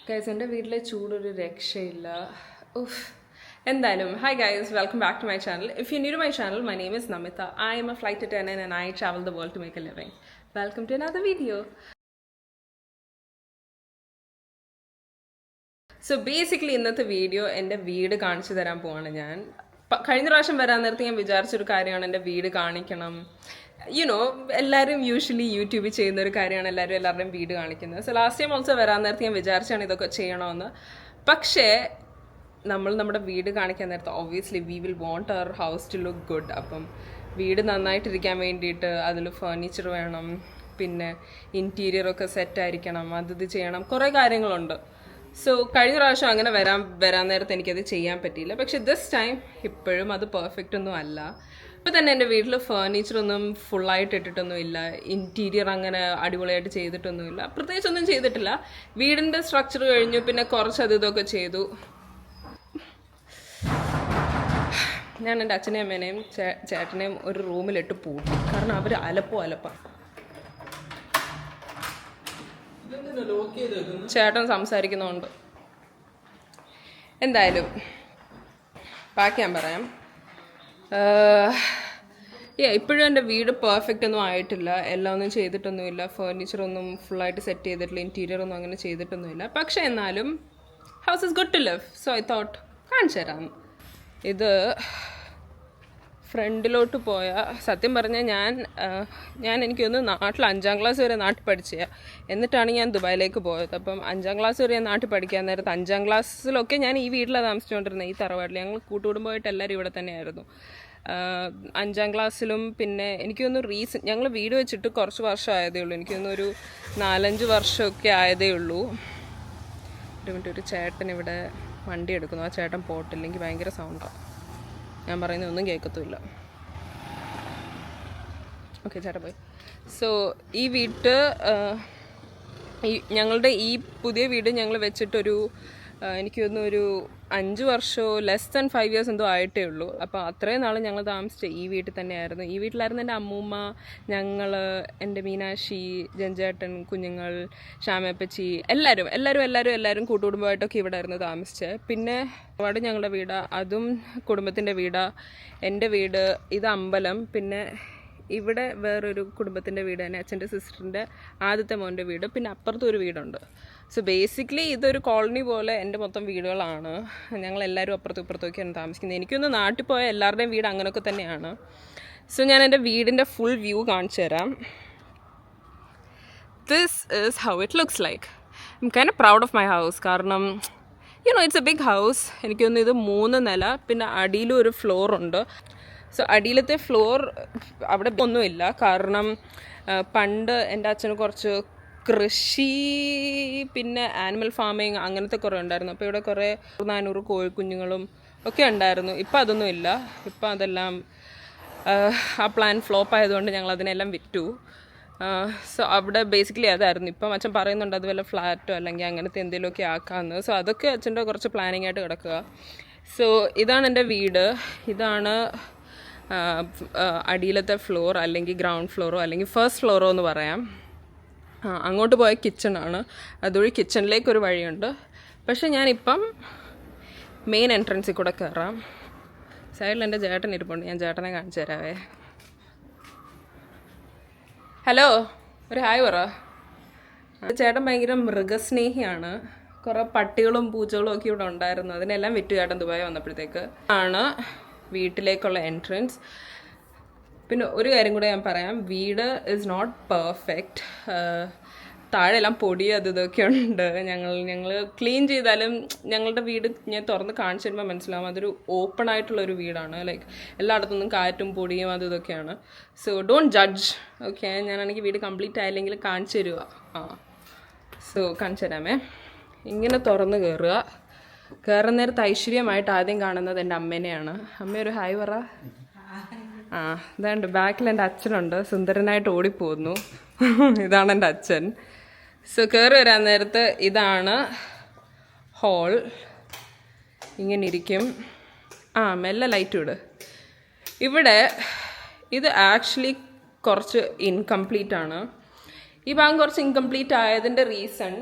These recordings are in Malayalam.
ഗൈസ്, എൻ്റെ വീട്ടിലെ ചൂടൊരു രക്ഷയില്ല. ഉഫ്. എന്തായാലും hi guys, welcome back to my channel. If you new to my channel, my name is Namitha. I'm a flight attendant and I travel the world to make a living. Welcome to another video. So basically ഇന്നത്തെ വീഡിയോ എൻ്റെ വീട് കാണിച്ചു തരാൻ പോവാണ് ഞാൻ. കഴിഞ്ഞ പ്രാവശ്യം വരാൻ നേരത്തെ ഞാൻ വിചാരിച്ചൊരു കാര്യമാണ് എൻ്റെ വീട് കാണിക്കണം. യുനോ, എല്ലാവരും യൂഷ്വലി യൂട്യൂബിൽ ചെയ്യുന്ന ഒരു കാര്യമാണ് എല്ലാവരുടെയും വീട് കാണിക്കുന്നത്. സോ ലാസ്റ്റ് ടൈം ഓൾസോ വരാൻ നേരത്തെ ഞാൻ വിചാരിച്ചാണ് ഇതൊക്കെ ചെയ്യണമെന്ന്. പക്ഷേ നമ്മൾ നമ്മുടെ വീട് കാണിക്കാൻ നേരത്തെ obviously we will want our house to look good. അപ്പം വീട് നന്നായിട്ടിരിക്കാൻ വേണ്ടിയിട്ട് അതിൽ ഫർണിച്ചർ വേണം, പിന്നെ ഇൻറ്റീരിയറൊക്കെ സെറ്റായിരിക്കണം, അത് ചെയ്യണം, കുറേ കാര്യങ്ങളുണ്ട്. സോ കഴിഞ്ഞ പ്രാവശ്യം അങ്ങനെ വരാൻ നേരത്തെ എനിക്കത് ചെയ്യാൻ പറ്റിയില്ല. പക്ഷെ ദിസ് ടൈം ഇപ്പോഴും അത് പെർഫെക്റ്റ് ഒന്നും അല്ല. ഇപ്പം തന്നെ എൻ്റെ വീട്ടിൽ ഫർണിച്ചറൊന്നും ഫുള്ളായിട്ട് ഇട്ടിട്ടൊന്നും ഇല്ല, ഇൻറ്റീരിയർ അങ്ങനെ അടിപൊളിയായിട്ട് ചെയ്തിട്ടൊന്നുമില്ല, പ്രത്യേകിച്ചൊന്നും ചെയ്തിട്ടില്ല. വീടിൻ്റെ സ്ട്രക്ചർ കഴിഞ്ഞു, പിന്നെ കുറച്ച് അത് ഇതൊക്കെ ചെയ്തു. ഞാൻ എൻ്റെ അച്ഛനെയും അമ്മേനെയും ചേട്ടനെയും ഒരു റൂമിലിട്ട് പൂട്ടി, കാരണം അവർ അലപ്പാണ്. ചേട്ടൻ സംസാരിക്കുന്നതുകൊണ്ട്. എന്തായാലും ബാക്കി ഞാൻ പറയാം. ഇപ്പോഴും എൻ്റെ വീട് പെർഫെക്റ്റ് ഒന്നും ആയിട്ടില്ല, എല്ലാം ഒന്നും ചെയ്തിട്ടൊന്നുമില്ല, ഫർണിച്ചറൊന്നും ഫുള്ളായിട്ട് സെറ്റ് ചെയ്തിട്ടില്ല, ഇൻറ്റീരിയർ ഒന്നും അങ്ങനെ ചെയ്തിട്ടൊന്നുമില്ല. പക്ഷെ എന്നാലും house is good to live. So I thought കാണിച്ചു തരാം. ഇത് ഫ്രണ്ടിലോട്ട് പോയ, സത്യം പറഞ്ഞാൽ ഞാൻ എനിക്കൊന്ന് നാട്ടിൽ 5ാം ക്ലാസ് വരെ നാട്ടിൽ പഠിച്ചതാണ്. എന്നിട്ടാണ് ഞാൻ ദുബായിലേക്ക് പോയത്. അപ്പം 5ാം ക്ലാസ് വരെ ഞാൻ നാട്ടിൽ പഠിക്കാൻ നേരത്ത് 5ാം ക്ലാസ്സിലൊക്കെ ഞാൻ ഈ വീട്ടിലാണ് താമസിച്ചുകൊണ്ടിരുന്നത്, ഈ തറവാട്ടിൽ. ഞങ്ങൾ കൂട്ടുകുടുംബമായിട്ട് എല്ലാവരും ഇവിടെ തന്നെയായിരുന്നു. 5ാം ക്ലാസ്സിലും പിന്നെ എനിക്കൊന്ന് ഞങ്ങൾ വീട് വെച്ചിട്ട് കുറച്ച് വർഷം ആയതേ ഉള്ളൂ. എനിക്കൊന്നൊരു 4-5 വർഷമൊക്കെ ആയതേ ഉള്ളൂ. ഒരു ചേട്ടൻ ഇവിടെ വണ്ടി എടുക്കുന്നു. ആ ചേട്ടൻ പോട്ടില്ലെങ്കിൽ ഭയങ്കര സൗണ്ടാണ്, ഞാൻ പറയുന്നത് ഒന്നും കേൾക്കത്തുമില്ല. ഓക്കെ, ചേട്ടൻ പോയി. സോ ഈ ഞങ്ങളുടെ ഈ പുതിയ വീട് ഞങ്ങൾ വെച്ചിട്ടൊരു എനിക്ക് തോന്നുന്നു ഒരു 5 വർഷമോ ലെസ് ദാൻ 5 ഇയേഴ്സ് എന്തോ ആയിട്ടേ ഉള്ളൂ. അപ്പോൾ അത്രയും നാൾ ഞങ്ങൾ താമസിച്ച ഈ വീട്ടിൽ തന്നെയായിരുന്നു. ഈ വീട്ടിലായിരുന്നു എൻ്റെ അമ്മൂമ്മ, ഞങ്ങൾ, എൻ്റെ മീനാക്ഷി, ജഞ്ചേട്ടൻ, കുഞ്ഞുങ്ങൾ, ശ്യാമപ്പച്ചി, എല്ലാവരും കൂട്ടുകുടുംബമായിട്ടൊക്കെ ഇവിടെ ആയിരുന്നു താമസിച്ചത്. പിന്നെ അവിടെ ഞങ്ങളുടെ വീടാ, അതും കുടുംബത്തിൻ്റെ വീടാ. എൻ്റെ വീട്, ഇത് അമ്പലം, പിന്നെ ഇവിടെ വേറൊരു കുടുംബത്തിൻ്റെ വീട് തന്നെ, അച്ഛൻ്റെ സിസ്റ്ററിൻ്റെ ആദ്യത്തെ മോൻ്റെ വീട്, പിന്നെ അപ്പുറത്തും ഒരു വീടുണ്ട്. സോ ബേസിക്കലി ഇതൊരു കോളനി പോലെ എൻ്റെ മൊത്തം വീടുകളാണ്. ഞങ്ങളെല്ലാവരും അപ്പുറത്തും ഇപ്പുറത്തൊക്കെയാണ് താമസിക്കുന്നത്. എനിക്കൊന്ന് നാട്ടിൽ പോയ എല്ലാവരുടെയും വീട് അങ്ങനെയൊക്കെ തന്നെയാണ്. സോ ഞാൻ എൻ്റെ വീടിൻ്റെ ഫുൾ വ്യൂ കാണിച്ചു തരാം. This is how it looks like. I M kind of proud of my house. കാരണം ഇറ്റ്സ് എ ബിഗ് ഹൗസ്. എനിക്കൊന്ന് ഇത് 3 നില, പിന്നെ അടിയിലും ഒരു ഫ്ലോറുണ്ട്. സോ അടിയിലത്തെ ഫ്ലോർ അവിടെ ഒന്നുമില്ല, കാരണം പണ്ട് എൻ്റെ അച്ഛന് കുറച്ച് കൃഷി പിന്നെ ആനിമൽ ഫാമിങ് അങ്ങനത്തെ കുറേ ഉണ്ടായിരുന്നു. അപ്പോൾ ഇവിടെ കുറേ 400 കോഴിക്കുഞ്ഞുങ്ങളും ഒക്കെ ഉണ്ടായിരുന്നു. ഇപ്പം അതൊന്നും ഇല്ല. ഇപ്പം അതെല്ലാം ആ പ്ലാൻ ഫ്ലോപ്പ് ആയതുകൊണ്ട് ഞങ്ങൾ അതിനെല്ലാം വിറ്റു. സോ അവിടെ ബേസിക്കലി അതായിരുന്നു. ഇപ്പം അച്ഛൻ പറയുന്നുണ്ട് അത് വല്ല ഫ്ലാറ്റോ അല്ലെങ്കിൽ അങ്ങനത്തെ എന്തെങ്കിലുമൊക്കെ ആക്കാമെന്ന്. സോ അതൊക്കെ അച്ഛൻ്റെ കുറച്ച് പ്ലാനിങ് ആയിട്ട് കിടക്കുക. സോ ഇതാണ് എൻ്റെ വീട്. ഇതാണ് അടിയിലത്തെ ഫ്ലോർ, അല്ലെങ്കിൽ ഗ്രൗണ്ട് ഫ്ലോറോ അല്ലെങ്കിൽ ഫസ്റ്റ് ഫ്ലോറോ എന്ന് പറയാം. അങ്ങോട്ട് പോയ കിച്ചണാണ്. അതുവഴി കിച്ചണിലേക്കൊരു വഴിയുണ്ട്. പക്ഷേ ഞാനിപ്പം മെയിൻ എൻട്രൻസിൽ കൂടെ കയറാം. സൈഡിൽ എൻ്റെ ചേട്ടൻ ഇരിപ്പുണ്ട്, ഞാൻ ചേട്ടനെ കാണിച്ചു തരാവേ. ഹലോ, ഒരു ഹായ് പറ. ചേട്ടൻ ഭയങ്കര മൃഗസ്നേഹിയാണ്. കുറേ പട്ടികളും പൂച്ചകളും ഒക്കെ ഇവിടെ ഉണ്ടായിരുന്നു. അതിനെല്ലാം വിറ്റു ചേട്ടൻ ദുബായി വന്നപ്പോഴത്തേക്ക്. ആണ് വീട്ടിലേക്കുള്ള എൻട്രൻസ്. പിന്നെ ഒരു കാര്യം കൂടെ ഞാൻ പറയാം, വീട് ഈസ് നോട്ട് പെർഫെക്റ്റ്. താഴെല്ലാം പൊടി അത് ഇതൊക്കെ ഉണ്ട്. ഞങ്ങൾ ക്ലീൻ ചെയ്താലും ഞങ്ങളുടെ വീട് ഞാൻ തുറന്ന് കാണിച്ചു തരുമ്പോൾ മനസ്സിലാവും അതൊരു ഓപ്പൺ ആയിട്ടുള്ളൊരു വീടാണ്. ലൈക്ക് എല്ലായിടത്തുനിന്നും കാറ്റും പൊടിയും അത് ഇതൊക്കെയാണ്. So don't judge. ഓക്കെ, ഞാനാണെങ്കിൽ വീട് കംപ്ലീറ്റ് ആയില്ലെങ്കിൽ കാണിച്ചു തരുക. സോ കാണിച്ചു തരാമേ. ഇങ്ങനെ തുറന്ന് കയറുന്ന നേരത്ത് ഐശ്വര്യമായിട്ട് ആദ്യം കാണുന്നത് എൻ്റെ അമ്മേനെയാണ്. അമ്മ ഒരു ഹായ് പറ. ഇതാണ്ട് ബാക്കിൽ എൻ്റെ അച്ഛനുണ്ട്, സുന്ദരനായിട്ട് ഓടിപ്പോകുന്നു. ഇതാണ് എൻ്റെ അച്ഛൻ. സോ കയറി വരാൻ നേരത്ത് ഇതാണ് ഹോൾ. ഇങ്ങനെ ഇരിക്കും. മെല്ലെ ലൈറ്റ് ഇട്. ഇവിടെ ഇത് ആക്ച്വലി കുറച്ച് ഇൻകംപ്ലീറ്റ് ആണ്. ഈ ഭാഗം കുറച്ച് ഇൻകംപ്ലീറ്റ് ആയതിൻ്റെ റീസൺ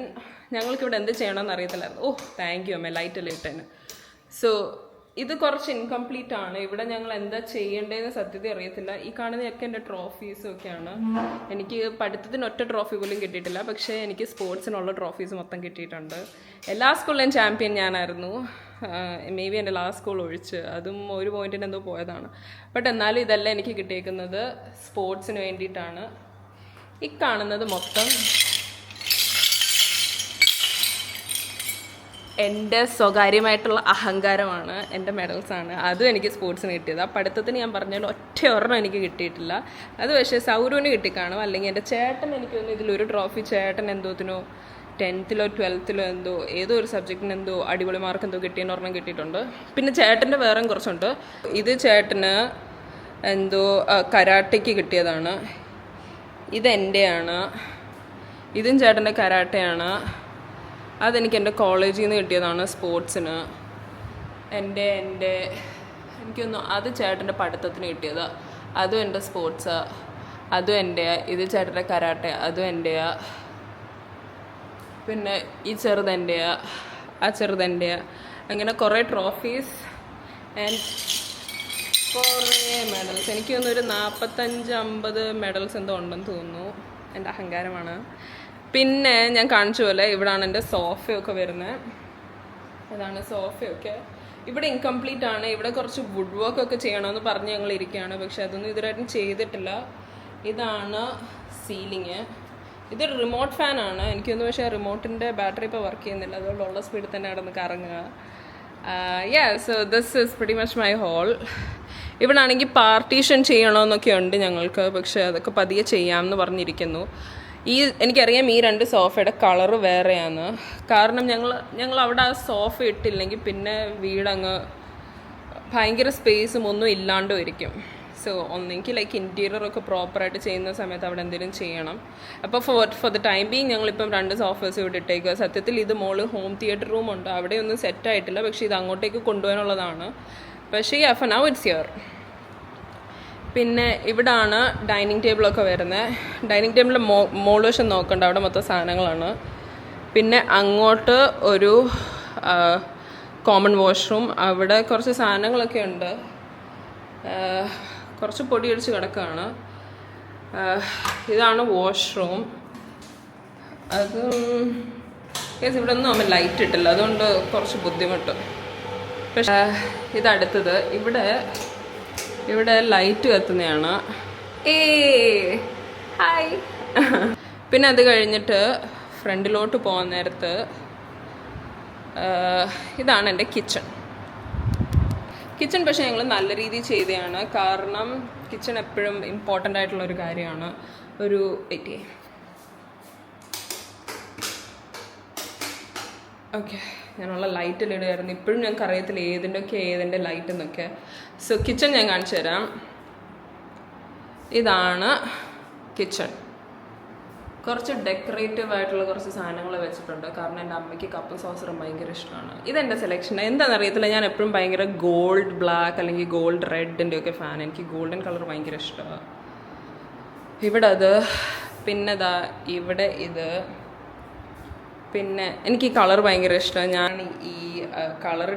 ഞങ്ങൾക്കിവിടെ എന്ത് ചെയ്യണമെന്ന് അറിയത്തില്ലായിരുന്നു. താങ്ക് യു അമ്മേ, ലൈറ്റെല്ലാം ഇട്ടേന്. സോ ഇത് കുറച്ച് ഇൻകംപ്ലീറ്റ് ആണ്. ഇവിടെ ഞങ്ങൾ എന്താ ചെയ്യേണ്ടതെന്ന് സത്യത്തിൽ അറിയത്തില്ല. ഈ കാണുന്നതൊക്കെ എൻ്റെ ട്രോഫീസും ഒക്കെയാണ്. എനിക്ക് പഠിത്തത്തിന് ഒറ്റ ട്രോഫി പോലും കിട്ടിയിട്ടില്ല, പക്ഷേ എനിക്ക് സ്പോർട്സിനുള്ള ട്രോഫീസ് മൊത്തം കിട്ടിയിട്ടുണ്ട്. എല്ലാ സ്കൂളിലും ചാമ്പ്യൻ ഞാനായിരുന്നു. മേ ബി എൻ്റെ ലാസ്റ്റ് സ്കൂൾ ഒഴിച്ച്, അതും ഒരു പോയിന്റിന് എന്തോ പോയതാണ്. ബട്ട് എന്നാലും ഇതെല്ലാം എനിക്ക് കിട്ടിയേക്കുന്നത് സ്പോർട്സിന് വേണ്ടിയിട്ടാണ്. ഈ കാണുന്നത് മൊത്തം എൻ്റെ സ്വകാര്യമായിട്ടുള്ള അഹങ്കാരമാണ്, എൻ്റെ മെഡൽസാണ്. അതും എനിക്ക് സ്പോർട്സിന് കിട്ടിയത്. ആ പഠിത്തത്തിന് ഞാൻ പറഞ്ഞാൽ ഒരെണ്ണം എനിക്ക് കിട്ടിയിട്ടില്ല. അത് പക്ഷേ സൗരവിന് കിട്ടിക്കാണും, അല്ലെങ്കിൽ എൻ്റെ ചേട്ടൻ എനിക്ക് തോന്നുന്നു ഇതിലൊരു ട്രോഫി ചേട്ടൻ എന്തോത്തിനോ 10th-ലോ 12th-ലോ എന്തോ ഏതോ ഒരു സബ്ജക്റ്റിന് എന്തോ അടിപൊളി മാർക്ക് എന്തോ കിട്ടിയെന്ന് ഒരെണ്ണം കിട്ടിയിട്ടുണ്ട്. പിന്നെ ചേട്ടൻ്റെ വേറെ കുറച്ചുണ്ട്. ഇത് ചേട്ടന് എന്തോ കരാട്ടയ്ക്ക് കിട്ടിയതാണ്. ഇതെൻ്റെയാണ്. ഇതും ചേട്ടൻ്റെ കരാട്ടയാണ്. അതെനിക്ക് എൻ്റെ കോളേജിൽ നിന്ന് കിട്ടിയതാണ് സ്പോർട്സിന്. എനിക്കൊന്നു അത് ചേട്ടൻ്റെ പഠിത്തത്തിന് കിട്ടിയത്. അതും എൻ്റെ സ്പോർട്സാ, അതും എൻ്റെയാ. ഇത് ചേട്ടൻ്റെ കരാട്ട, അതും എൻ്റെയാ. പിന്നെ ഈ ചെറുതെൻ്റെയാ, ആ ചെറുതെൻ്റെയാ. അങ്ങനെ കുറേ ട്രോഫീസ് ആൻഡ് കുറേ മെഡൽസ്. എനിക്ക് തോന്നുന്നു ഒരു 45-50 മെഡൽസ് എന്തോ ഉണ്ടെന്ന് തോന്നുന്നു. എൻ്റെ അഹങ്കാരമാണ്. പിന്നെ ഞാൻ കാണിച്ച പോലെ ഇവിടാണ് എൻ്റെ സോഫയൊക്കെ വരുന്നത്. അതാണ് സോഫയൊക്കെ. ഇവിടെ ഇൻകംപ്ലീറ്റ് ആണ്. ഇവിടെ കുറച്ച് വുഡ് വർക്കൊക്കെ ചെയ്യണമെന്ന് പറഞ്ഞ് ഞങ്ങൾ ഇരിക്കുകയാണ്, പക്ഷെ അതൊന്നും ഇതുവരെയായിട്ടും ചെയ്തിട്ടില്ല. ഇതാണ് സീലിങ്. ഇതൊരു റിമോട്ട് ഫാനാണ് എനിക്കൊന്ന്, പക്ഷേ റിമോട്ടിൻ്റെ ബാറ്ററി ഇപ്പോൾ വർക്ക് ചെയ്യുന്നില്ല, അതുകൊണ്ടുള്ള സ്പീഡിൽ തന്നെ കിടന്ന് കറങ്ങുക. So this is pretty much my hall. ഇവിടെ ആണെങ്കിൽ പാർട്ടീഷൻ ചെയ്യണമെന്നൊക്കെ ഉണ്ട് ഞങ്ങൾക്ക്, പക്ഷേ അതൊക്കെ പതിയെ ചെയ്യാമെന്ന് പറഞ്ഞിരിക്കുന്നു. എനിക്കറിയാം ഈ 2 സോഫയുടെ കളറ് വേറെയാണ്. കാരണം ഞങ്ങൾ അവിടെ ആ സോഫ ഇട്ടില്ലെങ്കിൽ പിന്നെ വീടങ്ങ് ഭയങ്കര സ്പേസും ഒന്നും ഇല്ലാണ്ടും ഇരിക്കും. സോ ഒന്നെങ്കിൽ ഇൻറ്റീരിയറൊക്കെ പ്രോപ്പറായിട്ട് ചെയ്യുന്ന സമയത്ത് അവിടെ എന്തെങ്കിലും ചെയ്യണം. അപ്പോൾ ഫോർ ദ ടൈം ബീങ് ഞങ്ങളിപ്പം 2 സോഫേഴ്സ് ഇവിടെ ഇട്ടേക്കുക. സത്യത്തിൽ ഇത് മോള് ഹോം തിയേറ്റർ റൂമുണ്ട്, അവിടെയൊന്നും സെറ്റായിട്ടില്ല, പക്ഷേ ഇത് അങ്ങോട്ടേക്ക് കൊണ്ടുപോകാനുള്ളതാണ്. പക്ഷേ ഫോർ നൗ ഇറ്റ്സ് ഹിയർ. പിന്നെ ഇവിടാണ് ഡൈനിങ് ടേബിളൊക്കെ വരുന്നത്. ഡൈനിങ് ടേബിളിൽ മോൾ വശം നോക്കണ്ട, അവിടെ മൊത്തം സാധനങ്ങളാണ്. പിന്നെ അങ്ങോട്ട് ഒരു കോമൺ വാഷ്റൂം, അവിടെ കുറച്ച് സാധനങ്ങളൊക്കെ ഉണ്ട്. കുറച്ച് പൊടിയടിച്ച് കിടക്കുകയാണ്. ഇതാണ് വാഷ്റൂം. അത് ഇവിടെ ഒന്നും നമ്മൾ ലൈറ്റ് ഇട്ടില്ല, അതുകൊണ്ട് കുറച്ച് ബുദ്ധിമുട്ട്. പക്ഷേ ഇതടുത്തത് ഇവിടെ ലൈറ്റ് കത്തുന്നതാണ്. ഹായ്. പിന്നെ അത് കഴിഞ്ഞിട്ട് ഫ്രണ്ടിലോട്ട് പോകുന്ന നേരത്ത് ഇതാണ് എൻ്റെ കിച്ചൺ. പക്ഷേ ഞങ്ങൾ നല്ല രീതിയിൽ ചെയ്തതാണ്. കാരണം കിച്ചൺ എപ്പോഴും ഇമ്പോർട്ടൻ്റ് ആയിട്ടുള്ളൊരു കാര്യമാണ്. ഓക്കെ, ഞാനുള്ള ലൈറ്റെല്ലാം ഇടുമായിരുന്നു. ഇപ്പോഴും ഞങ്ങൾക്ക് അറിയത്തില്ല ഏതിൻ്റെ ലൈറ്റ് എന്നൊക്കെ. സോ കിച്ചൺ ഞാൻ കാണിച്ചു തരാം. ഇതാണ് കിച്ചൺ. കുറച്ച് ഡെക്കറേറ്റീവ് ആയിട്ടുള്ള കുറച്ച് സാധനങ്ങൾ വെച്ചിട്ടുണ്ട്. കാരണം എൻ്റെ അമ്മയ്ക്ക് കപ്പും സോസറും ഭയങ്കര ഇഷ്ടമാണ്. ഇതെൻ്റെ സെലക്ഷൻ. എന്താണെന്ന് അറിയത്തില്ല, ഞാൻ എപ്പോഴും ഭയങ്കര ഗോൾഡ് ബ്ലാക്ക് അല്ലെങ്കിൽ ഗോൾഡ് റെഡിൻ്റെ ഒക്കെ ഫാൻ. എനിക്ക് ഗോൾഡൻ കളർ ഭയങ്കര ഇഷ്ടമാണ്. ഇവിടെ അത്, പിന്നെ ഇവിടെ ഇത്. പിന്നെ എനിക്ക് ഈ കളർ ഭയങ്കര ഇഷ്ടമാണ്. ഞാൻ ഈ കളർ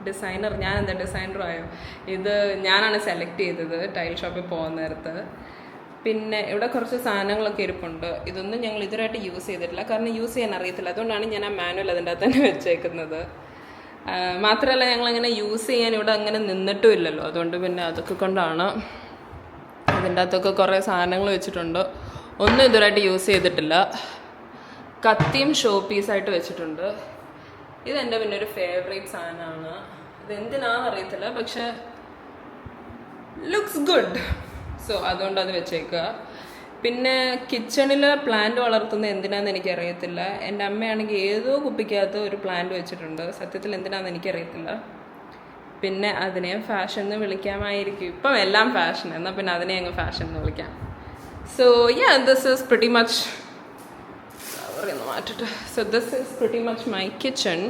ഡിസൈനർ ഞാൻ എന്താ ഡിസൈനറായോ, ഇത് ഞാനാണ് സെലക്ട് ചെയ്തത് ടൈൽ ഷോപ്പിൽ പോകുന്ന നേരത്ത്. പിന്നെ ഇവിടെ കുറച്ച് സാധനങ്ങളൊക്കെ ഇരിപ്പുണ്ട്. ഇതൊന്നും ഞങ്ങൾ ഇതുവരെയായിട്ട് യൂസ് ചെയ്തിട്ടില്ല, കാരണം യൂസ് ചെയ്യാൻ അറിയത്തില്ല. അതുകൊണ്ടാണ് ഞാൻ ആ മാനുവൽ അതിൻ്റെ അകത്ത് തന്നെ വെച്ചേക്കുന്നത്. മാത്രമല്ല ഞങ്ങളങ്ങനെ യൂസ് ചെയ്യാൻ ഇവിടെ അങ്ങനെ നിന്നിട്ടും ഇല്ലല്ലോ, അതുകൊണ്ട് പിന്നെ അതൊക്കെ കൊണ്ടാണ്. അതിൻ്റെ അകത്തൊക്കെ കുറേ സാധനങ്ങൾ വെച്ചിട്ടുണ്ട്. ഒന്നും ഇതുവരെയായിട്ട് യൂസ് ചെയ്തിട്ടില്ല. കത്തിയും ഷോ പീസായിട്ട് വെച്ചിട്ടുണ്ട്. ഇതെൻ്റെ പിന്നെ ഒരു ഫേവറേറ്റ് സാധനമാണ്. ഇതെന്തിനാണെന്ന് അറിയത്തില്ല, പക്ഷെ ലുക്സ് ഗുഡ്. സോ അതുകൊണ്ട് അത് വെച്ചേക്കുക. പിന്നെ കിച്ചണിൽ പ്ലാന്റ് വളർത്തുന്നത് എന്തിനാണെന്ന് എനിക്കറിയത്തില്ല. എൻ്റെ അമ്മയാണെങ്കിൽ ഏതോ കുപ്പിക്കകത്ത് ഒരു പ്ലാന്റ് വെച്ചിട്ടുണ്ട്. സത്യത്തിൽ എന്തിനാണെന്ന് എനിക്കറിയത്തില്ല. പിന്നെ അതിനെ ഫാഷൻ എന്ന് വിളിക്കാമായിരിക്കും. ഇപ്പം എല്ലാം ഫാഷൻ, എന്നാൽ പിന്നെ അതിനെ അങ്ങ് ഫാഷൻ എന്ന് വിളിക്കാം. So this is pretty much മാറ്റിട്ട്. So this is pretty much my kitchen.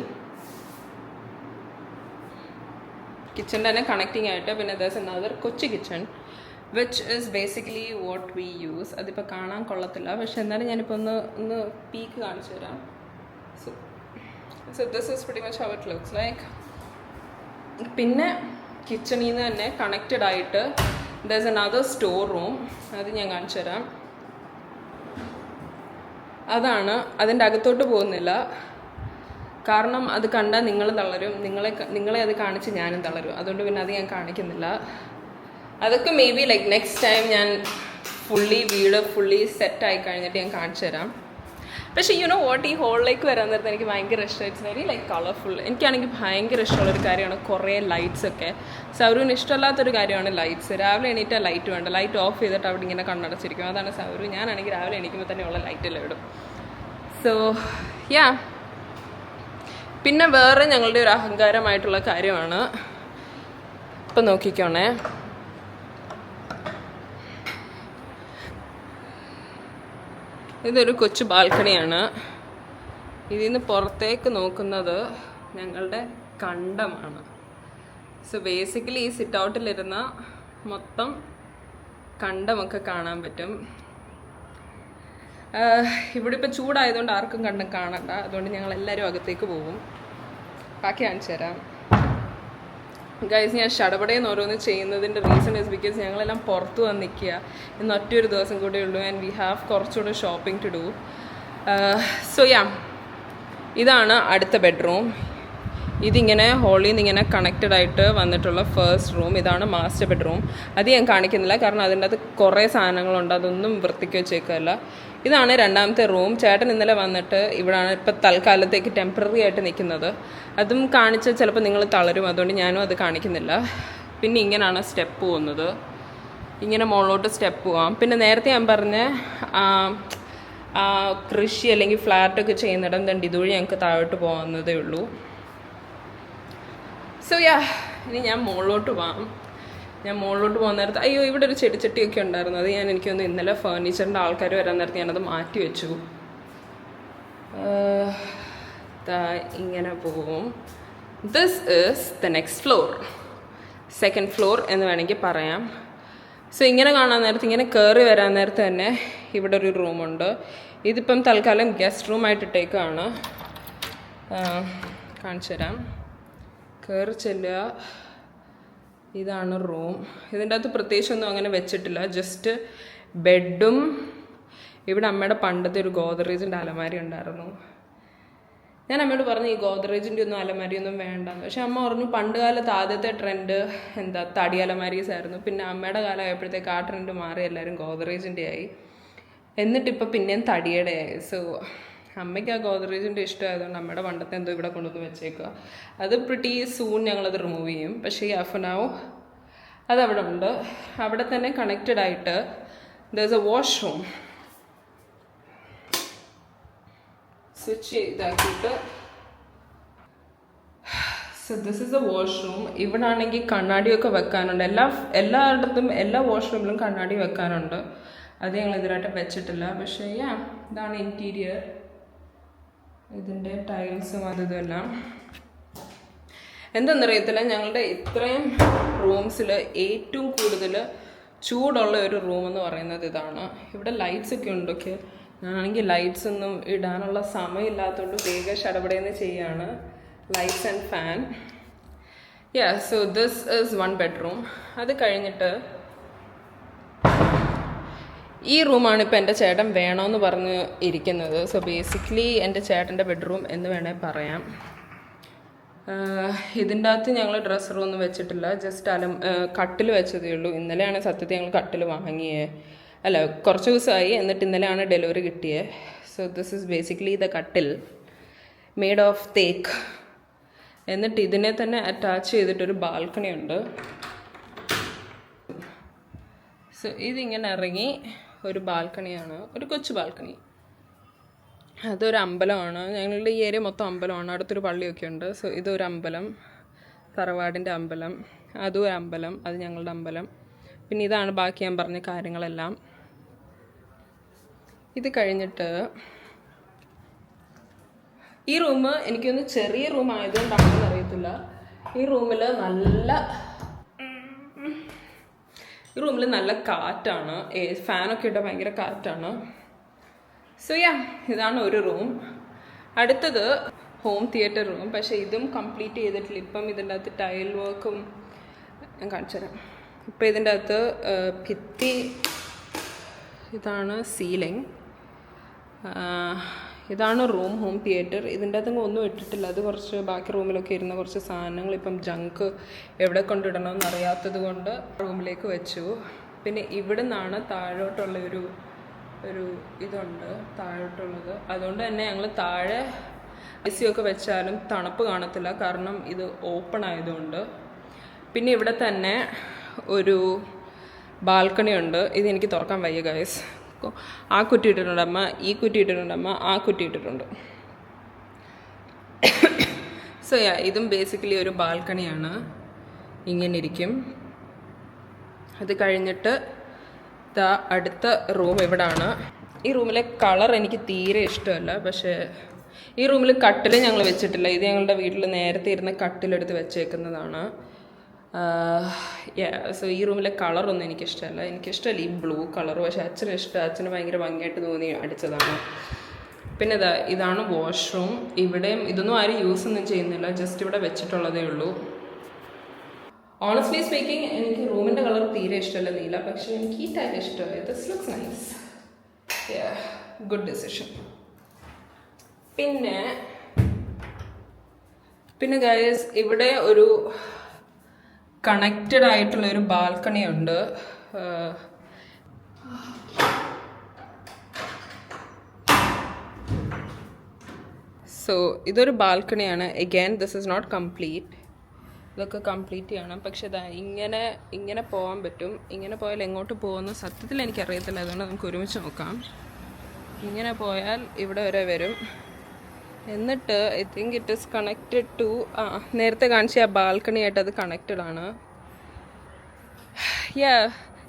കിച്ചണിൻ്റെ തന്നെ കണക്റ്റിംഗ് ആയിട്ട് പിന്നെ ദസ് അനദർ കൊച്ചു kitchen. Which is basically what we use. അതിപ്പോൾ കാണാൻ കൊള്ളത്തില്ല, പക്ഷെ എന്നാലും ഞാനിപ്പോൾ ഒന്ന് പീക്ക് കാണിച്ചു തരാം. So this is pretty much how it looks like. പിന്നെ കിച്ചണിൽ നിന്ന് തന്നെ കണക്റ്റഡ് ആയിട്ട് there is another store room. അത് ഞാൻ കാണിച്ചു തരാം. അതാണ്, അതിൻ്റെ അകത്തോട്ട് പോകുന്നില്ല, കാരണം അത് കണ്ടാൽ നിങ്ങൾ തളരും. നിങ്ങളെ അത് കാണിച്ച് ഞാനും തളരും. അതുകൊണ്ട് പിന്നെ അത് ഞാൻ കാണിക്കുന്നില്ല. അതൊക്കെ may be like next time ഞാൻ വീട് ഫുള്ളി സെറ്റായി കഴിഞ്ഞിട്ട് ഞാൻ കാണിച്ചു തരാം. പക്ഷേ യുനോ വാട്ട്, ഈ ഹോളിലേക്ക് വരാൻ നേരത്തെ എനിക്ക് ഭയങ്കര ഇഷ്ടം. It's very like colourful. എനിക്കാണെങ്കിൽ ഭയങ്കര ഇഷ്ടമുള്ളൊരു കാര്യമാണ് കുറേ ലൈറ്റ്സൊക്കെ. സൗരുവിന് ഇഷ്ടമല്ലാത്തൊരു കാര്യമാണ് ലൈറ്റ്സ്. രാവിലെ എണീറ്റാൽ ലൈറ്റ് വേണ്ട, ലൈറ്റ് ഓഫ് ചെയ്തിട്ട് അവിടെ ഇങ്ങനെ കണ്ണടച്ചിരിക്കും. അതാണ് സൗരു. ഞാനാണെങ്കിൽ രാവിലെ എണീക്കുമ്പോൾ തന്നെ ഉള്ള ലൈറ്റെല്ലാം ഇടും. So yeah. പിന്നെ വേറെ ഞങ്ങളുടെ ഒരു അഹങ്കാരമായിട്ടുള്ള കാര്യമാണ്, ഇപ്പം നോക്കിക്കോണേ, ഇതൊരു കൊച്ചു ബാൽക്കണിയാണ്. ഇതിൽ നിന്ന് പുറത്തേക്ക് നോക്കുന്നത് ഞങ്ങളുടെ കണ്ടമാണ്. സോ ബേസിക്കലി ഈ സിറ്റ് ഔട്ടിലിരുന്ന മൊത്തം കണ്ടമൊക്കെ കാണാൻ പറ്റും. ഇവിടെ ഇപ്പോൾ ചൂടായതുകൊണ്ട് ആർക്കും കണ്ടം കാണണ്ട, അതുകൊണ്ട് ഞങ്ങൾ എല്ലാവരും അകത്തേക്ക് പോകും. ബാക്കി കാണിച്ചു തരാം. ഗൈസ്, ഞാൻ ഷടപടയെന്ന് ഓരോന്ന് ചെയ്യുന്നതിൻ്റെ റീസൺ ഇസ് ബിക്കോസ് ഞങ്ങളെല്ലാം പുറത്ത് വന്ന് നിൽക്കുക. ഇന്ന് ഒറ്റൊരു ദിവസം കൂടെ ഉള്ളൂ ആൻഡ് വി ഹാവ് കുറച്ചുകൂടെ shopping to do. So yeah, ഇതാണ് അടുത്ത ബെഡ്റൂം. ഇതിങ്ങനെ ഹോളിൽ നിന്ന് ഇങ്ങനെ കണക്റ്റഡ് ആയിട്ട് വന്നിട്ടുള്ള ഫസ്റ്റ് റൂം. ഇതാണ് മാസ്റ്റർ ബെഡ്റൂം. അത് ഞാൻ കാണിക്കുന്നില്ല, കാരണം അതിൻ്റെ അകത്ത് കുറേ സാധനങ്ങളുണ്ട്, അതൊന്നും വൃത്തിക്ക് വെച്ചേക്കല്ല. ഇതാണ് രണ്ടാമത്തെ റൂം. ചേട്ടൻ ഇന്നലെ വന്നിട്ട് ഇവിടാണ് ഇപ്പം തൽക്കാലത്തേക്ക് ടെമ്പററി ആയിട്ട് നിൽക്കുന്നത്. അതും കാണിച്ച് ചിലപ്പോൾ നിങ്ങൾ തളരും, അതുകൊണ്ട് ഞാനും അത് കാണിക്കുന്നില്ല. പിന്നെ ഇങ്ങനെയാണ് സ്റ്റെപ്പ് പോകുന്നത്, ഇങ്ങനെ മുകളിലോട്ട് സ്റ്റെപ്പ് പോവാം. പിന്നെ നേരത്തെ ഞാൻ പറഞ്ഞ കൃഷി അല്ലെങ്കിൽ ഫ്ലാറ്റൊക്കെ ചെയ്യുന്നിടം തന്നെ ഇതുവഴി ഞങ്ങൾക്ക് താഴോട്ട് പോകുന്നതേ ഉള്ളൂ. സോ യാ, ഇനി ഞാൻ മുകളിലോട്ട് പോകാം. ഞാൻ മുകളിലോട്ട് പോകുന്ന നേരത്ത് അയ്യോ ഇവിടെ ഒരു ചെടിച്ചട്ടിയൊക്കെ ഉണ്ടായിരുന്നു. അത് എനിക്കൊന്ന് ഇന്നലെ ഫേർണിച്ചറിൻ്റെ ആൾക്കാർ വരാൻ നേരത്ത് ഞാനത് മാറ്റി വെച്ചു. ഇങ്ങനെ പോവും. This is the next floor, second floor എന്ന് വേണമെങ്കിൽ പറയാം. സോ ഇങ്ങനെ കാണാൻ നേരത്ത്, ഇങ്ങനെ കയറി വരാൻ നേരത്ത് തന്നെ ഇവിടെ ഒരു റൂമുണ്ട്. ഇതിപ്പം തൽക്കാലം ഗസ്റ്റ് റൂമായിട്ട് ഇട്ടേക്കാണ്. കാണിച്ചു തരാം. കയറി ചെല്ലുക, ഇതാണ് റൂം. ഇതിൻ്റെ അകത്ത് പ്രത്യേകിച്ചൊന്നും അങ്ങനെ വെച്ചിട്ടില്ല, ജസ്റ്റ് ബെഡും ഇവിടെ അമ്മയുടെ പണ്ടത്തെ ഒരു ഗോദ്രേജിൻ്റെ അലമാരി ഉണ്ടായിരുന്നു. ഞാൻ അമ്മയോട് പറഞ്ഞു ഈ ഗോദ്രേജിൻ്റെ ഒന്നും അലമാരിയൊന്നും വേണ്ടെന്ന്. പക്ഷെ അമ്മ പറഞ്ഞു പണ്ട് കാലത്ത് ആദ്യത്തെ ട്രെൻഡ് തടി അലമാരീസ് ആയിരുന്നു. പിന്നെ അമ്മയുടെ കാലം ആയപ്പോഴത്തേക്ക് ആ ട്രെൻഡ് മാറി എല്ലാവരും ഗോദ്രേജിൻ്റെ ആയി. എന്നിട്ടിപ്പോൾ പിന്നെയും തടിയുടെ ആയി. സോ അമ്മയ്ക്ക് ആ ഗോദ്രേജിൻ്റെ ഇഷ്ടമായതുകൊണ്ട് അമ്മയുടെ പണ്ടത്തെ എന്തോ ഇവിടെ കൊണ്ടുവന്ന് വെച്ചേക്കുക. അത് പ്രിറ്റി സൂൺ ഞങ്ങളത് റിമൂവ് ചെയ്യും. പക്ഷേ ഈ അഫനാവും അതവിടെ ഉണ്ട്. അവിടെ തന്നെ കണക്റ്റഡ് ആയിട്ട് there is a washroom. Switch ഇതാക്കിയിട്ട് so this is a washroom. ഇവിടെ ആണെങ്കിൽ കണ്ണാടിയൊക്കെ വെക്കാനുണ്ട്. എല്ലായിടത്തും എല്ലാ വാഷ്റൂമിലും കണ്ണാടി വെക്കാനുണ്ട്. അത് ഞങ്ങൾ ഇതിലായിട്ട് വെച്ചിട്ടില്ല. പക്ഷേ ഇതാണ് ഇൻറ്റീരിയർ. ഇതിൻ്റെ ടൈൽസും ഇതെല്ലാം എന്തെന്നറിയത്തില്ല. ഞങ്ങളുടെ ഇത്രയും റൂംസിൽ ഏറ്റവും കൂടുതൽ ചൂടുള്ള ഒരു റൂമെന്ന് പറയുന്നത് ഇതാണ്. ഇവിടെ ലൈറ്റ്സ് ഒക്കെ ഉണ്ടൊക്കെ. ഞാനാണെങ്കിൽ ലൈറ്റ്സ് ഒന്നും ഇടാനുള്ള സമയമില്ലാത്തതുകൊണ്ട് വേഗം ഷടപടയെന്ന് ചെയ്യാണ്. Lights and fan. So this is one bedroom. അത് കഴിഞ്ഞിട്ട് ഈ റൂമാണ് ഇപ്പോൾ എൻ്റെ ചേട്ടൻ വേണമെന്ന് പറഞ്ഞ് ഇരിക്കുന്നത്. സോ ബേസിക്കലി എൻ്റെ ചേട്ടൻ്റെ ബെഡ്റൂം എന്ന് വേണേൽ പറയാം. ഇതിൻ്റെ അകത്ത് ഞങ്ങൾ ഡ്രസ്സർ ഒന്നും വെച്ചിട്ടില്ല, ജസ്റ്റ് കട്ടിൽ വെച്ചതേ ഉള്ളൂ. ഇന്നലെയാണ് സത്യത്തിൽ ഞങ്ങൾ കട്ടിൽ വാങ്ങിയത്. അല്ല, കുറച്ച് ദിവസമായി, എന്നിട്ട് ഇന്നലെയാണ് ഡെലിവറി കിട്ടിയത്. So this is basically the കട്ടിൽ മെയ്ഡ് ഓഫ് തേക്ക്. എന്നിട്ട് ഇതിനെ തന്നെ അറ്റാച്ച് ചെയ്തിട്ടൊരു ബാൽക്കണി ഉണ്ട്. സോ ഇതിങ്ങനെ ഇറങ്ങി ഒരു ബാൽക്കണിയാണ്, ഒരു കൊച്ചു ബാൽക്കണി. അതൊരു അമ്പലമാണ്. ഞങ്ങളുടെ ഈ ഏരിയ മൊത്തം അമ്പലമാണ്. അടുത്തൊരു പള്ളിയൊക്കെ ഉണ്ട്. സോ ഇതൊരു അമ്പലം, തറവാടിൻ്റെ അമ്പലം. അതും ഒരു അമ്പലം, അത് ഞങ്ങളുടെ അമ്പലം. പിന്നെ ഇതാണ് ബാക്കി ഞാൻ പറഞ്ഞ കാര്യങ്ങളെല്ലാം. ഇത് കഴിഞ്ഞിട്ട് ഈ റൂം എനിക്കൊന്ന് ചെറിയ റൂം ആയതുകൊണ്ടാണെന്ന് അറിയത്തില്ല. ഈ റൂമിൽ ഈ റൂമിൽ നല്ല കാറ്റാണ്, ഫാനൊക്കെ ഇട്ടാൽ ഭയങ്കര കാറ്റാണ്. സോ ഇതാണ് ഒരു റൂം. അടുത്തത് ഹോം തിയേറ്റർ റൂം. പക്ഷേ ഇതും കംപ്ലീറ്റ് ചെയ്തിട്ടില്ല. ഇപ്പം ഇതിൻ്റെ അകത്ത് ടൈൽ വർക്കും ഞാൻ കാണിച്ചു തരാം. ഇപ്പം ഇതിൻ്റെ അകത്ത് ഭിത്തി, ഇതാണ് സീലിംഗ്, ഇതാണ് റൂം, ഹോം തിയേറ്റർ. ഇതിൻ്റെ അകത്ത് ഒന്നും ഇട്ടിട്ടില്ല. അത് കുറച്ച് ബാക്കി റൂമിലൊക്കെ ഇരുന്ന കുറച്ച് സാധനങ്ങൾ ഇപ്പം ജങ്ക് എവിടെ കൊണ്ടിടണമെന്ന് അറിയാത്തത് കൊണ്ട് റൂമിലേക്ക് വെച്ചു. പിന്നെ ഇവിടെ നിന്നാണ് താഴോട്ടുള്ള ഒരു ഇതുണ്ട് താഴോട്ടുള്ളത്. അതുകൊണ്ട് തന്നെ ഞങ്ങൾ താഴെ AC ഒക്കെ വെച്ചാലും തണുപ്പ് കാണത്തില്ല, കാരണം ഇത് ഓപ്പൺ ആയതുകൊണ്ട്. പിന്നെ ഇവിടെ തന്നെ ഒരു ബാൽക്കണി ഉണ്ട്. ഇത് എനിക്ക് തുറക്കാൻ വയ്യ ഗൈസ്. ആ കുറ്റി ഇട്ടിട്ടുണ്ട് അമ്മ, ഈ കുറ്റി ഇട്ടിട്ടുണ്ട് അമ്മ, ആ കുറ്റി ഇട്ടിട്ടുണ്ട്. സോ ഇതും ബേസിക്കലി ഒരു ബാൽക്കണിയാണ്. ഇങ്ങനെ ഇരിക്കും. അത് കഴിഞ്ഞിട്ട് അടുത്ത റൂം ഇവിടാണ്. ഈ റൂമിലെ കളർ എനിക്ക് തീരെ ഇഷ്ടമല്ല. പക്ഷേ ഈ റൂമിൽ കട്ടിൽ ഞങ്ങൾ വെച്ചിട്ടില്ല. ഇത് ഞങ്ങളുടെ വീട്ടിൽ നേരത്തെ ഇരുന്ന കട്ടിലെടുത്ത് വെച്ചേക്കുന്നതാണ്. സോ ഈ റൂമിലെ കളറൊന്നും എനിക്കിഷ്ടമല്ല. എനിക്കിഷ്ടമല്ല ഈ ബ്ലൂ കളർ. പക്ഷേ അച്ഛന് ഇഷ്ടം. അച്ഛന് ഭയങ്കര ഭംഗിയായിട്ട് തോന്നി അടിച്ചതാണ്. പിന്നെ ഇതാണ് വാഷ്റൂം. ഇവിടെയും ഇതൊന്നും ആരും യൂസ് ഒന്നും ചെയ്യുന്നില്ല, ജസ്റ്റ് ഇവിടെ വെച്ചിട്ടുള്ളതേ ഉള്ളൂ. ഓണസ്റ്റ്ലി സ്പീക്കിംഗ് എനിക്ക് റൂമിൻ്റെ കളർ തീരെ ഇഷ്ടമല്ല നീല. പക്ഷേ എനിക്ക് ഈ ടൈൽ ഇഷ്ടമായി. This looks nice. Good decision. പിന്നെ ഗൈസ് ഇവിടെ ഒരു കണക്റ്റഡ് ആയിട്ടുള്ള ഒരു ബാൽക്കണി ഉണ്ട്. സോ ഇതൊരു ബാൽക്കണിയാണ്. Again this is not complete. ഇതൊക്കെ കംപ്ലീറ്റ് ചെയ്യണം. പക്ഷെ ഇങ്ങനെ പോകാൻ പറ്റും. ഇങ്ങനെ പോയാൽ എങ്ങോട്ട് പോകുമെന്ന് സത്യത്തിൽ എനിക്കറിയത്തില്ല. അതുകൊണ്ട് നമുക്ക് ഒരുമിച്ച് നോക്കാം. ഇങ്ങനെ പോയാൽ ഇവിടെ വരെ വരും. എന്നിട്ട് I think it is connected to നേരത്തെ കാണിച്ച ആ ബാൽക്കണി ആയിട്ട് അത് കണക്റ്റഡ് ആണ്.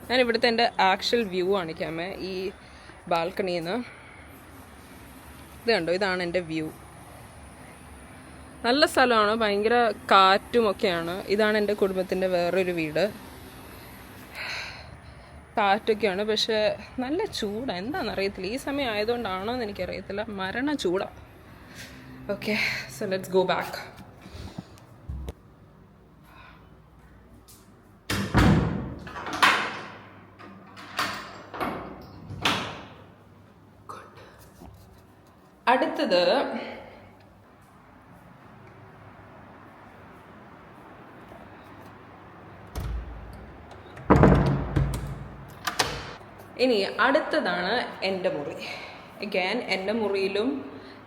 ഞാൻ ഇവിടുത്തെ എൻ്റെ ആക്ച്വൽ വ്യൂ കാണിക്കാമേ. ഈ ബാൽക്കണിയിൽ നിന്ന് ഇത് കണ്ടോ, ഇതാണ് എൻ്റെ വ്യൂ. നല്ല സ്ഥലമാണ്, ഭയങ്കര കാറ്റുമൊക്കെയാണ്. ഇതാണ് എൻ്റെ കുടുംബത്തിൻ്റെ വേറൊരു വീട്. കാറ്റൊക്കെയാണ്, പക്ഷേ നല്ല ചൂടാണ്. എന്താണെന്നറിയത്തില്ല. ഈ സമയം ആയതുകൊണ്ടാണോ എന്ന് എനിക്കറിയത്തില്ല. മരണ ചൂടാണ്. Okay, so let's go back. അടുത്തത് അടുത്തതാണ് എൻ്റെ മുറി. അഗൈൻ എൻ്റെ മുറിയിലും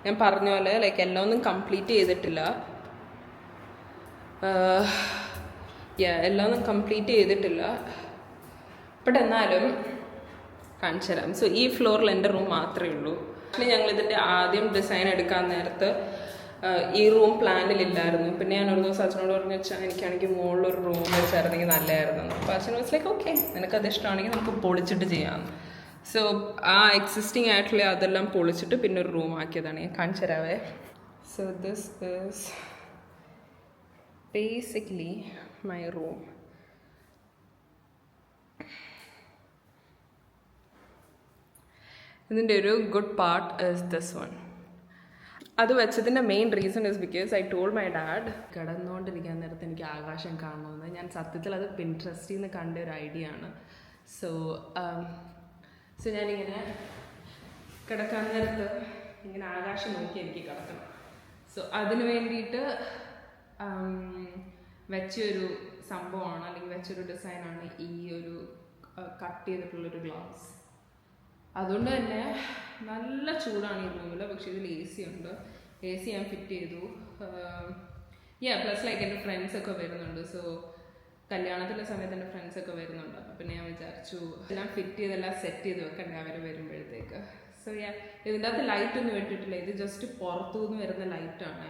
ഞാൻ പറഞ്ഞ പോലെ എല്ലാം ഒന്നും കംപ്ലീറ്റ് ചെയ്തിട്ടില്ല. എല്ലാം ഒന്നും കംപ്ലീറ്റ് ചെയ്തിട്ടില്ല. ബട്ട് എന്നാലും കാണിച്ചു തരാം. സോ ഈ ഫ്ലോറിൽ എൻ്റെ റൂം മാത്രമേ ഉള്ളൂ. ആക്ച്വലി ഞങ്ങൾ ഇതിൻ്റെ ആദ്യം ഡിസൈൻ എടുക്കാൻ നേരത്ത് ഈ റൂം പ്ലാനിലില്ലായിരുന്നു. പിന്നെ ഞാൻ ഒരു ദിവസം അച്ഛനോട് പറഞ്ഞു, വെച്ചാൽ എനിക്കാണെങ്കിൽ മുകളിലൊരു റൂം വെച്ചായിരുന്നെങ്കിൽ നല്ലതായിരുന്നു. അപ്പോൾ അച്ഛൻ വാസ് ലൈക്ക് ഓക്കെ, നിനക്കത് ഇഷ്ടമാണെങ്കിൽ നമുക്ക് പൊളിച്ചിട്ട് ചെയ്യാം. സോ ആ എക്സിസ്റ്റിംഗ് ആയിട്ടുള്ള അതെല്ലാം പൊളിച്ചിട്ട് പിന്നെ ഒരു റൂം ആക്കിയതാണ്. ഞാൻ കാണിച്ചു തരാവേ. So this is basically my room. ഇതിൻ്റെ ഒരു good part is this one. അത് വെച്ചതിൻ്റെ main reason is because I told my dad കിടന്നുകൊണ്ടിരിക്കാൻ നേരത്ത് എനിക്ക് ആകാശം കാണണമെന്ന്. ഞാൻ സത്യത്തിൽ അത് പിൻട്രസ്റ്റിൽ നിന്ന് കണ്ട ഒരു ഐഡിയ ആണ്. സോ ഞാനിങ്ങനെ കിടക്കാൻ നേരത്ത് ഇങ്ങനെ ആകാശം നോക്കി എനിക്ക് കിടക്കണം. സോ അതിന് വേണ്ടിയിട്ട് വെച്ചൊരു സംഭവമാണ്, അല്ലെങ്കിൽ വെച്ചൊരു ഡിസൈനാണ് ഈ ഒരു കട്ട് ചെയ്തിട്ടുള്ളൊരു ഗ്ലാസ്. അതുകൊണ്ട് തന്നെ നല്ല ചൂടാണ് ഈ റൂമിൽ. പക്ഷേ ഇതിൽ AC ഉണ്ട്. AC ഞാൻ ഫിറ്റ് ചെയ്തു. പ്ലസ് എൻ്റെ ഫ്രണ്ട്സൊക്കെ വരുന്നുണ്ട്. സോ കല്യാണത്തിൻ്റെ സമയത്ത് എൻ്റെ ഫ്രണ്ട്സൊക്കെ വരുന്നുണ്ട്. അപ്പോൾ പിന്നെ ഞാൻ വിചാരിച്ചു എല്ലാം ഫിറ്റ് ചെയ്തെല്ലാം സെറ്റ് ചെയ്ത് വെക്കണ്ടേ അവർ വരുമ്പോഴത്തേക്ക്. സോ ഇതിൻ്റെ അകത്ത് ലൈറ്റൊന്നും ഇട്ടിട്ടില്ല. ഇത് ജസ്റ്റ് പുറത്തുനിന്ന് വരുന്ന ലൈറ്റാണ്.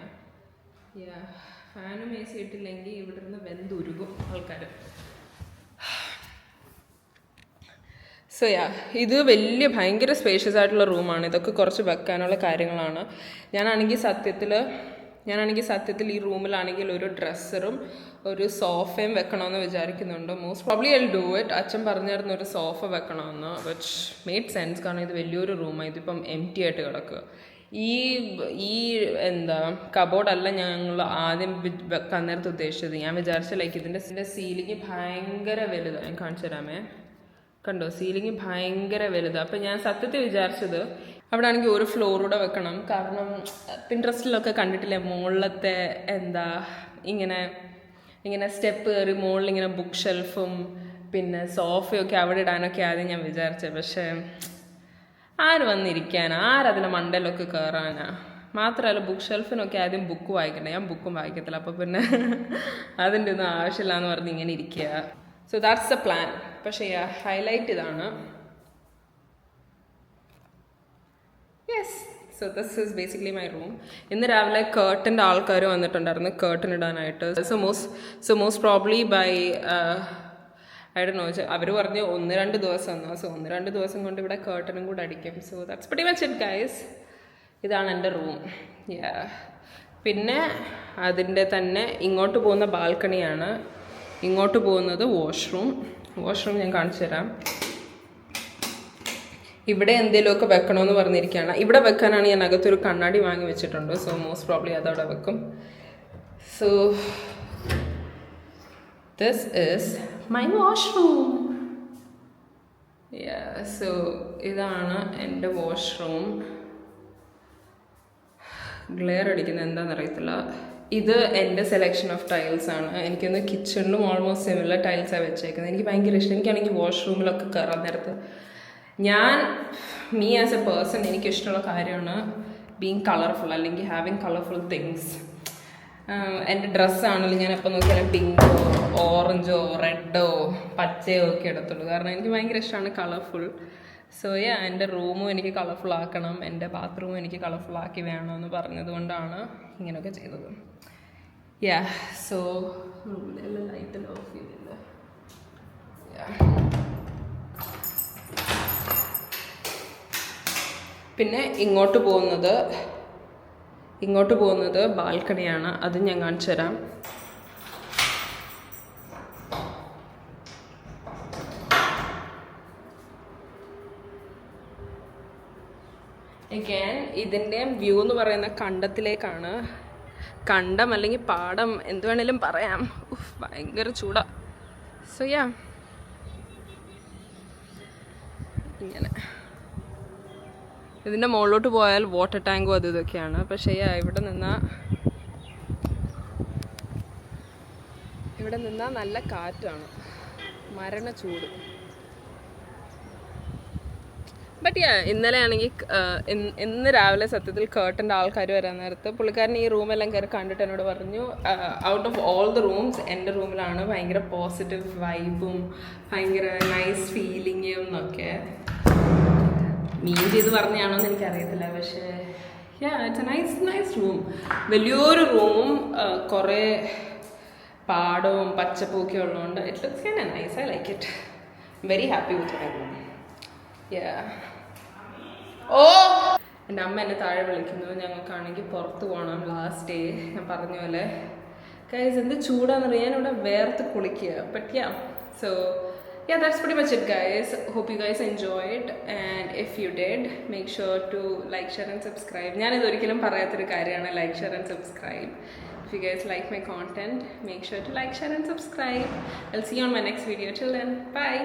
ഫാനും AC ഇട്ടില്ലെങ്കിൽ ഇവിടെ നിന്ന് വെന്തുരുകും ആൾക്കാർ. സോ ഇത് ഭയങ്കര സ്പേഷ്യസ് ആയിട്ടുള്ള റൂമാണ്. ഇതൊക്കെ കുറച്ച് വെക്കാനുള്ള കാര്യങ്ങളാണ്. ഞാനാണെങ്കിൽ സത്യത്തിൽ ഞാനാണെങ്കിൽ സത്യത്തിൽ ഈ റൂമിലാണെങ്കിൽ ഒരു ഡ്രസ്സറും ഒരു സോഫയും വെക്കണമെന്ന് വിചാരിക്കുന്നുണ്ട്. Most probably I will do it. അച്ഛൻ പറഞ്ഞിരുന്നു ഒരു സോഫ വെക്കണമെന്ന്, വിച്ച് മെയ്ഡ് സെൻസ്. കാരണം ഇത് വലിയൊരു റൂമാണ്, ഇതിപ്പം എം ടി ആയിട്ട് കിടക്കുക. ഈ എന്താ കബോർഡല്ല ഞങ്ങൾ ആദ്യം വെക്കാൻ നേരത്തെ ഉദ്ദേശിച്ചത്. ഞാൻ വിചാരിച്ച ലൈക്ക് ഇതിൻ്റെ സീലിംഗ് ഭയങ്കര വലുതാണ്. ഞാൻ കാണിച്ചു തരാമേ, കണ്ടോ സീലിംഗ് ഭയങ്കര വലുതാണ്. അപ്പം ഞാൻ സത്യത്തിൽ വിചാരിച്ചത് അവിടെ ആണെങ്കിൽ ഒരു ഫ്ലോറൂടെ വെക്കണം. കാരണം പിൻട്രസ്റ്റിലൊക്കെ കണ്ടിട്ടില്ലേ മുകളിലത്തെ എന്താ ഇങ്ങനെ സ്റ്റെപ്പ് കയറി മുകളിലിങ്ങനെ ബുക്ക് ഷെൽഫും പിന്നെ സോഫയൊക്കെ അവിടെ ഇടാനൊക്കെ ആദ്യം ഞാൻ വിചാരിച്ചത്. പക്ഷേ ആര് വന്നിരിക്കാനാ, ആരതിൻ്റെ മണ്ടയിലൊക്കെ കയറാനാ? മാത്രമല്ല ബുക്ക് ഷെൽഫിനൊക്കെ ആദ്യം ബുക്ക് വായിക്കണ്ടേ, ഞാൻ ബുക്കും വായിക്കത്തില്ല. അപ്പോൾ പിന്നെ അതിൻ്റെ ഒന്നും ആവശ്യമില്ല എന്ന് പറഞ്ഞ് ഇങ്ങനെ ഇരിക്കുക. So that's the plan. പക്ഷേ ഹൈലൈറ്റ് ഇതാണ്. Yes, so this is basically my room. ഇന്ന് രാവിലെ കേർട്ടൻ്റെ ആൾക്കാർ വന്നിട്ടുണ്ടായിരുന്നു കേർട്ടൻ ഇടാനായിട്ട്. So most probably by I don't know, അവർ പറഞ്ഞു 1-2 ദിവസം എന്നോ. സോ 1-2 ദിവസം കൊണ്ട് ഇവിടെ കേർട്ടനും കൂടെ അടിക്കും. So that's pretty much it guys. ഇതാണ് എൻ്റെ റൂം. പിന്നെ അതിൻ്റെ തന്നെ ഇങ്ങോട്ട് പോകുന്ന ബാൽക്കണിയാണ്. ഇങ്ങോട്ട് പോകുന്നത് വാഷ്റൂം ഞാൻ കാണിച്ചു തരാം. ഇവിടെ എന്തെങ്കിലുമൊക്കെ വെക്കണമെന്ന് പറഞ്ഞിരിക്കുകയാണ്. ഇവിടെ വെക്കാനാണ് ഞാൻ അകത്തൊരു കണ്ണാടി വാങ്ങി വെച്ചിട്ടുണ്ട്. സോ മോസ്റ്റ് പ്രോബ്ലി അതവിടെ വെക്കും. So this is my washroom. So ഇതാണ് എൻ്റെ വാഷ്റൂം. ഗ്ലെയർ അടിക്കുന്നത് എന്താണെന്നറിയത്തില്ല. ഇത് എൻ്റെ സെലക്ഷൻ ഓഫ് ടൈൽസ് ആണ്. എനിക്കൊന്ന് കിച്ചണിലും ഓൾമോസ്റ്റ് സിമിലർ ടൈൽസാണ് വെച്ചേക്കുന്നത്. എനിക്ക് ഭയങ്കര ഇഷ്ടം. എനിക്കാണെങ്കിൽ വാഷ്റൂമിലൊക്കെ കയറാൻ നേരത്ത് മീ ആസ് എ പേഴ്സൺ എനിക്കിഷ്ടമുള്ള കാര്യമാണ് ബീങ് കളർഫുൾ, അല്ലെങ്കിൽ ഹാവിങ് കളർഫുൾ തിങ്സ്. എൻ്റെ ഡ്രസ്സാണെങ്കിലും ഞാൻ എപ്പോൾ നോക്കിയാലും പിങ്കോ ഓറഞ്ചോ റെഡോ പച്ചയോ ഒക്കെ എടുത്തുള്ളൂ. കാരണം എനിക്ക് ഭയങ്കര ഇഷ്ടമാണ് കളർഫുൾ. സോ എൻ്റെ റൂമും എനിക്ക് കളർഫുൾ ആക്കണം, എൻ്റെ ബാത്റൂമും എനിക്ക് കളർഫുൾ ആക്കി വേണമെന്ന് പറഞ്ഞതുകൊണ്ടാണ് ഇങ്ങനെയൊക്കെ ചെയ്തത്. സോ റൂമിലെല്ലാം ലൈറ്റെല്ലാം ഓഫ് ചെയ്തില്ല. പിന്നെ ഇങ്ങോട്ട് പോകുന്നത് ബാൽക്കണിയാണ്. അത് ഞാൻ കാണിച്ചു തരാം. അഗൈൻ ഇതിൻ്റെ വ്യൂ എന്ന് പറയുന്ന കണ്ടത്തിലേക്കാണ്. കണ്ടം അല്ലെങ്കിൽ പാടം എന്ത് വേണേലും പറയാം. ഭയങ്കര ചൂടാ. സോ ഇങ്ങനെ ഇതിൻ്റെ മുകളിലോട്ട് പോയാൽ വാട്ടർ ടാങ്കും അത് ഇതൊക്കെയാണ്. പക്ഷേ ഇവിടെ നിന്നാൽ നല്ല കാറ്റാണ്, മരണ ചൂട്. ബട്ട് ഇന്നലെ ആണെങ്കിൽ ഇന്ന് രാവിലെ സത്യത്തിൽ കേർട്ടൻ്റെ ആൾക്കാർ വരാൻ നേരത്ത് പുള്ളിക്കാരൻ ഈ റൂമെല്ലാം കയറി കണ്ടിട്ട് എന്നോട് പറഞ്ഞു, out of all the rooms എൻ്റെ റൂമിലാണ് ഭയങ്കര പോസിറ്റീവ് വൈബും ഭയങ്കര നൈസ് ഫീലിങ്ങും എന്നൊക്കെ. മീൻ ചെയ്ത് പറഞ്ഞാണോ എന്ന് എനിക്കറിയത്തില്ല. പക്ഷേ ഇറ്റ്സ് എ നൈസ് റൂം. വലിയൊരു റൂമും കുറേ പാടവും പച്ചപ്പും ഒക്കെ ഉള്ളതുകൊണ്ട് it looks kind of nice. I like it. Very happy with my room. എൻ്റെ അമ്മ എന്നെ താഴെ വിളിക്കുന്നു. ഞങ്ങൾക്കാണെങ്കിൽ പുറത്ത് പോകണം. ലാസ്റ്റ് ഡേ ഞാൻ പറഞ്ഞ പോലെ ഗൈസ് എന്ത് ചൂടാണെന്നറിയാം. ഞാനിവിടെ വേർത്ത് കുളിക്കുക. But so that's pretty much it guys. Hope you guys enjoyed, and if you did, make sure to like, share and subscribe. ഞാൻ ഇത് ഒരിക്കലും പറയാത്തൊരു കാര്യമാണ് like, share and subscribe. If you guys like my content, make sure to like, share and subscribe. I'll see you on my next video. Till then, bye.